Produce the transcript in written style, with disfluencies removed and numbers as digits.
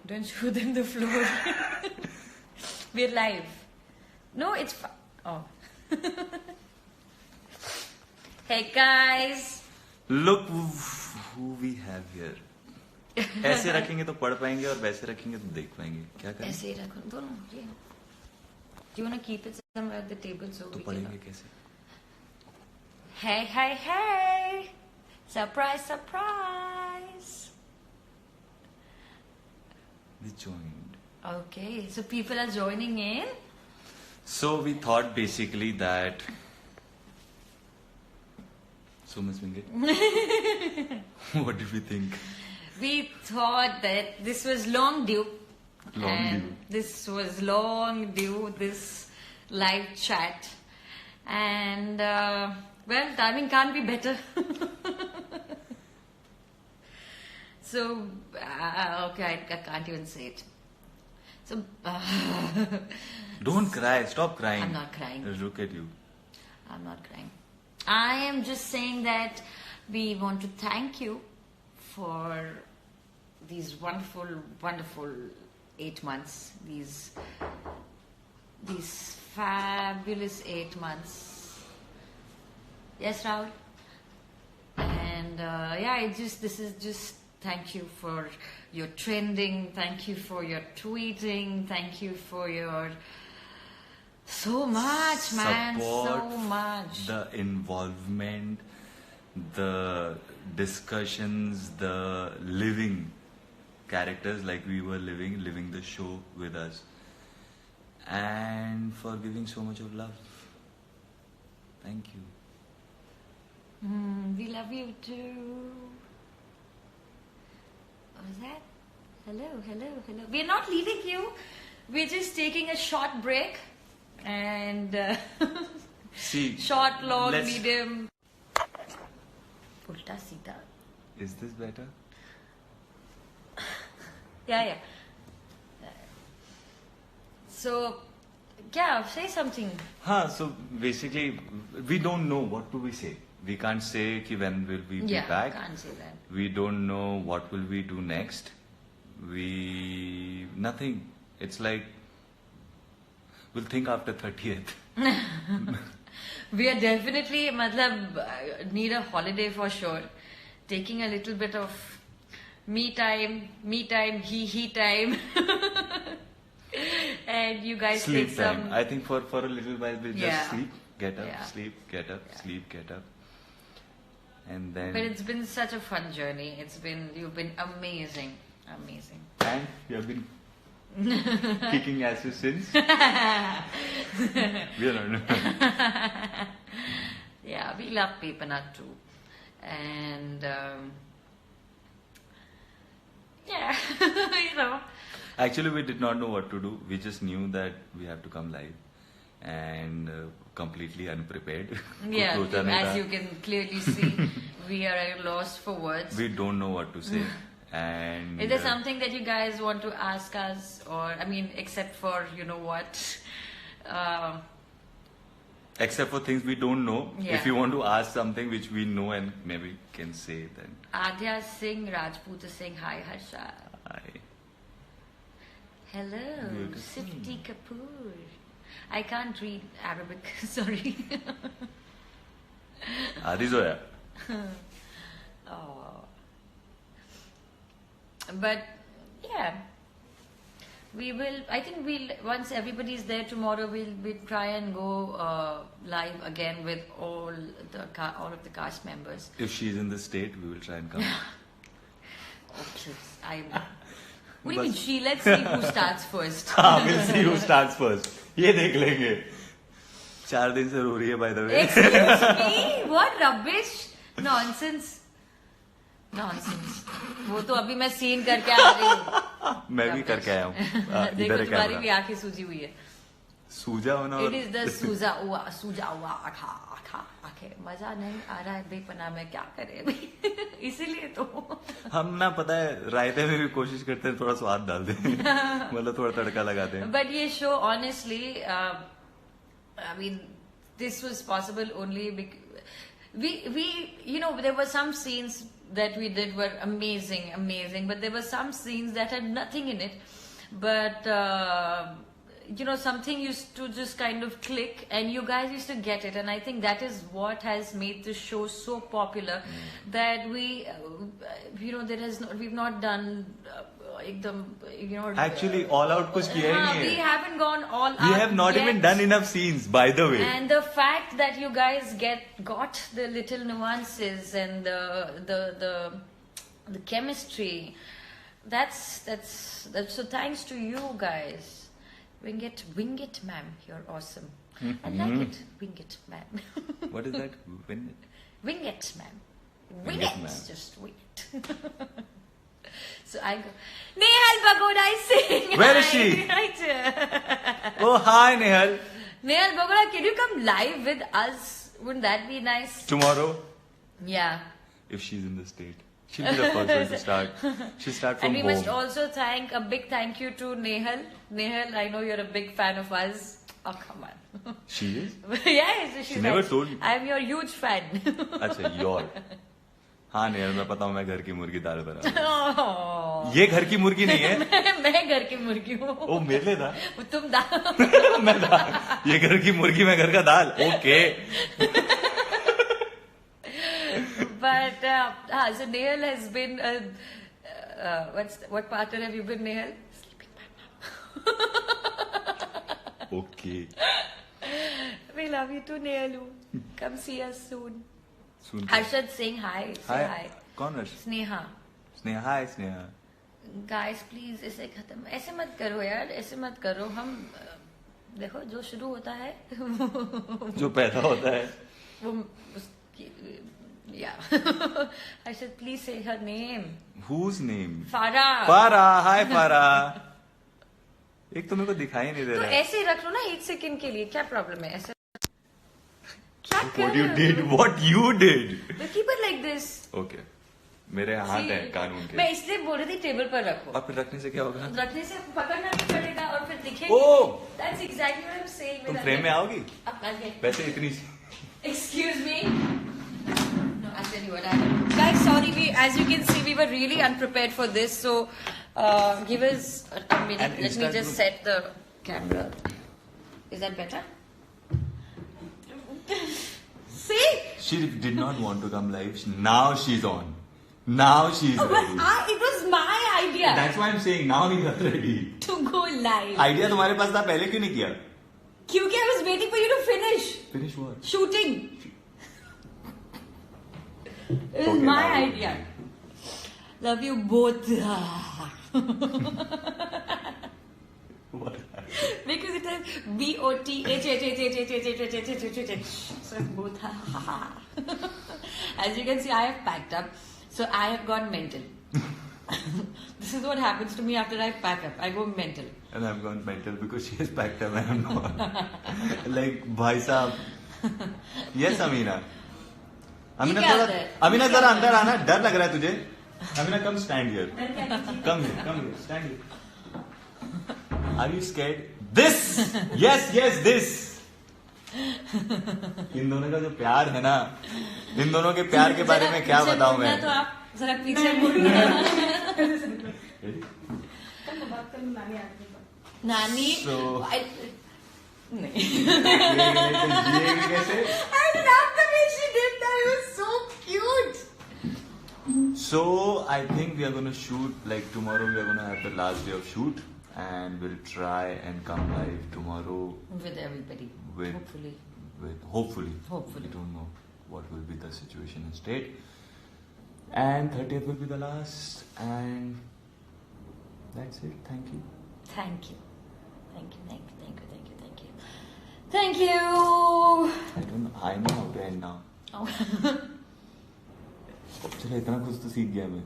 Don't show them the floor. We're live. No, it's oh. Hey guys. Look who we have here. ऐसे रखेंगे तो पढ़ पाएंगे और वैसे रखेंगे तो देख पाएंगे. क्या करें? ऐसे ही रखो दोनों. Do you want to keep it somewhere at the table so तो we पढ़ेंगे can? कैसे? Hey, hey, hey! Surprise, surprise! We joined. Okay, so people are joining in. So we thought basically that. So Ms. Wingate, what did we think? We thought that this was long due. This was long due, this live chat. And, well, timing can't be better. So, okay, I can't even say it. So, Don't cry. Stop crying. I'm not crying. Look at you. I'm not crying. I am just saying that we want to thank you for these wonderful, wonderful 8 months. These fabulous 8 months. Yes, Rahul? And this is just thank you for your trending. Thank you for your tweeting. Thank you for your so much, man. Support, So much. the involvement, the discussions, the living characters like we were living the show with us, and for giving so much of love. Thank you. We love you too. What was that? Hello, hello, hello. We're not leaving you. We're just taking a short break. And See, short, long, medium. Ulta Sita. Is this better? Yeah. So, say something. So basically, we don't know what do we say. We can't say ki when will we be back. Can't say that. We don't know what will we do next. Nothing. It's like we'll think after 30th. We are definitely, need a holiday for sure. Taking a little bit of me time, he time. And you guys Sleep take time. some. I think for a little while we'll just sleep, get up, Yeah. sleep, get up, sleep, get up. And then. But it's been such a fun journey. You've been amazing. Amazing. And you have been kicking asses since. We are not. Yeah, we love Pepanut too. And Actually, we did not know what to do. We just knew that we have to come live, and completely unprepared. Yeah, as you can clearly see, we are at a loss for words. We don't know what to say. And is there something that you guys want to ask us, or except for what? Except for things we don't know. Yeah. If you want to ask something which we know and maybe can say, then. Adya Singh Rajput is saying hi, Harsha. Hi. Hello, Good. Sifti Kapoor. I can't read Arabic, sorry. Adi Zoya. Oh. But I think once everybody's there tomorrow, we'll try and go live again with all of the cast members. If she's in the state, we will try and come. Okay, what do you mean she? Let's see who starts first. We'll see who starts first. ये देख लेंगे. 4 दिन से रो रही है, by the way. Excuse me? What rubbish? Nonsense. वो तो अभी मैं सीन करके आ रही हूँ. मैं भी करके आया हूँ. देखो तुम्हारी भी आंखें सूजी हुई है. सूजा होना. It is the सूजा हुआ आंखें. मजा नहीं आ रहा है बेपना में, क्या करे अभी. इसीलिए तो हम ना पता है रायते में भी कोशिश करते हैं थोड़ा स्वाद डाल दें. मतलब थोड़ा तड़का लगाते हैं. But ये show honestly, this was possible only because we there were some scenes that we did were amazing. But there were some scenes that had nothing in it. But something used to just kind of click, and you guys used to get it. And I think that is what has made the show so popular. That we, we've not done. Actually, all out कुछ किया ही नहीं है. We haven't gone all out. We have not yet. even done enough scenes, by the way. And the fact that you guys got the little nuances and the chemistry, that's so thanks to you guys. Wing it, ma'am, you're awesome. I like it, wing it, ma'am. What is that? Wing it, ma'am. Wing Wing it, it, ma'am. just wing it. So I go, Nehal Bagoda is saying Where hi. is she? Right. Oh, hi, Nehal. Nehal Bagoda, can you come live with us? Wouldn't that be nice? Tomorrow, Yeah. if she's in the state, she'll be the first one to start. She'll start from And we home. must also a big thank you to Nehal. Nehal, I know you're a big fan of us. Oh, come on. She is? Yes, she's She never like, told me. I'm your huge fan. अच्छा, your. हाँ नेहल, मैं पता हूँ मैं घर की मुर्गी दाल बना रहा Oh. हूँ. ये घर की मुर्गी नहीं है. मैं घर की मुर्गी हूँ. ओ मेरे लिए था. तुम दाल. मैं दाल. ये घर की मुर्गी, मैं घर का दाल. Okay. But so Nehal has been. What partner have you been, Nehal? Sleeping partner. Okay. We love you too, Nehalu. Come see us soon. Soon. Harshad saying hi. Say hi. कौन है? Sneha. Sneha. Hi Sneha. Guys, please इसे खत्म. ऐसे मत करो यार. ऐसे मत करो. हम देखो जो शुरू होता है. जो पैदा होता है. वो उसकी. Yeah. Harshad, please say her name. Whose name? Farah. Farah. Hi Farah. एक तो मेरे को दिखाई नहीं दे तो रहा है. ऐसे रख लो ना 1 सेकंड के लिए. क्या प्रॉब्लम है ऐसे? क्या कर What you रहे did? हो? What you did? But keep it like this. Okay. मेरे हाथ See, हैं कानून के. मैं इसलिए बोल रही थी टेबल पर रखो. और फिर रखने से क्या होगा? रखने से पकड़ना भी पड़ेगा और फिर दिखेगी. Oh! That's exactly what I'm saying. तुम फ्रेम में आओगी? Okay. वैसे इतनी. Excuse me. No, I'll tell you what happened. Guys, sorry. As you can see, we were really unprepared for this. So, give us a minute. And Let me Insta just group. set the camera. Is that better? See? She did not want to come live. Now she's on. Now she's Oh, ready. but it was my idea That's why I'm saying now you are ready. to go live. Idea तुम्हारे पास था, पहले क्यों नहीं किया? Kyunki I was waiting for you to finish Finish what? shooting. It was Okay, my now- idea. Love you both. What? Because it has BOTH. So it's both. As you can see, I have packed up. So I have gone mental. This is what happens to me after I pack up. I go mental. And I've gone mental because she has packed up and I'm not. Like, भाई साहब. Yes, Amina. Amina क्या थोड़ा. होता है? Amina जरा अंदर आना. डर लग रहा है तुझे? Amina, come stand here. Come here. Stand here. Are you scared? This. Yes, this. इन दोनों का जो प्यार है ना, इन दोनों के प्यार के बारे में क्या बताऊं मैं? तो आप जरा पीछे मुड़ना. नानी. So- नहीं. ये कैसे? I love the way she did that. It was so cute. So I think we are gonna shoot, like tomorrow we are gonna have the last day of shoot and we'll try and come live tomorrow With everybody. with Hopefully. hopefully. Hopefully. We don't know what will be the situation in state. And 30th will be the last and that's it. Thank you. Thank you. Thank you. I don't know. I know how to end now. Oh. चलो इतना कुछ तो सीख गया मैं.